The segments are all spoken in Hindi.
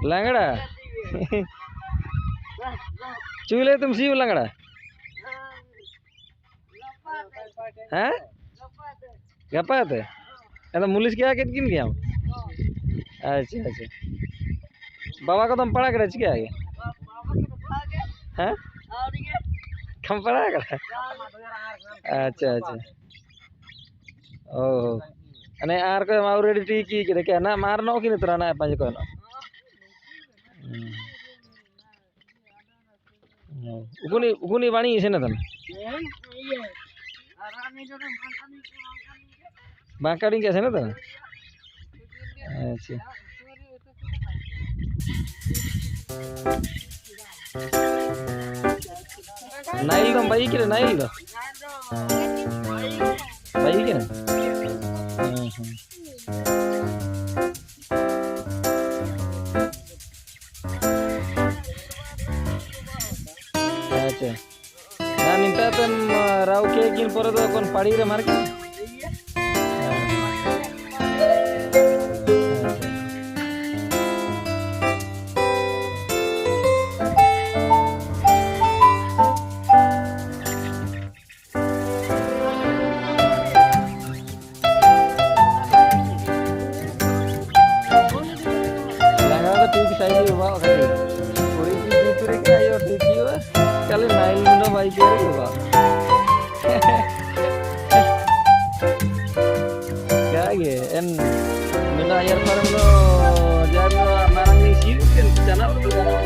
लंगड़ा चूले तुम सीव लंगड़ा हैं गपात है तो मुलिस क्या किन किन गया अच्छा अच्छा बाबा को तुम पढ़ा कर क्या आगे हैं कम पढ़ा कर अच्छा अच्छा ओह अने आर को ऑलरेडी टी की के क्या ना मारनो की नितरा ना पांच को ना उगुनी वाणी है ना तुम बांकाड़ी कैसे ना तुम अच्छा नाइल दम भाई के नाइल दो भाई के ना अच्छा ना निंता तम राव के किन पर तो कौन पड़ी रे मार के kali nail mino baik kiri Pak. Ya ge en mino air parang lo jadi marang ni sih kan jana udah jana.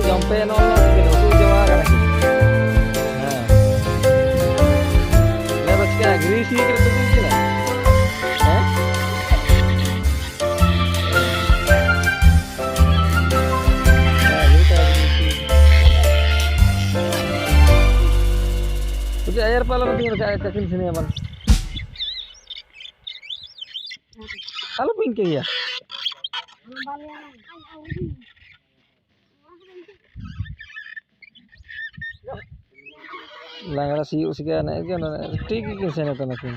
Sampai nol gitu tuh Jawa kan lagi. Nah, lepas kita agresi kita tuh gini lah. Nah, kita agresi. Udah air pala penting udah kakin sini aman. Kalau pinggir ya. Langgar sih usia anak itu anak tinggi kisahnya tuh nakin.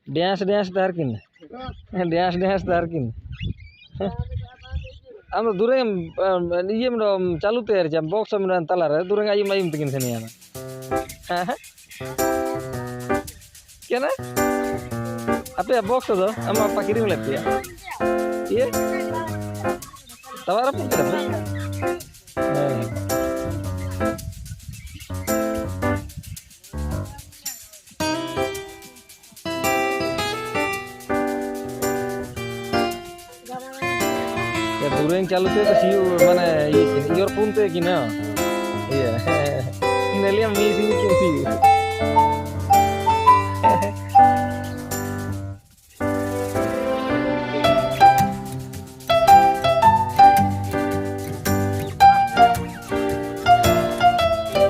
Dance darkin, dance darkin. Am दूर ये में चालू तैयार जब बॉक्स में तला रहे दूर आई माई तकिन से नहीं आना क्या ना अपने बॉक्स दो हम आप पकड़ी में लगती है ये तवारा पुन कर दूर चालू थे तो सी माने योर पुन ते कि ना ये नेलिया मिसिंग क्यों सी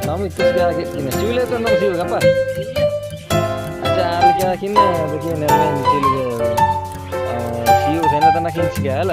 नाम itu क्या किने चूले तो नाम सी apa अच्छा आल क्या किने देखिए नेलिया चूले सी उसे ना तना किन सी क्या है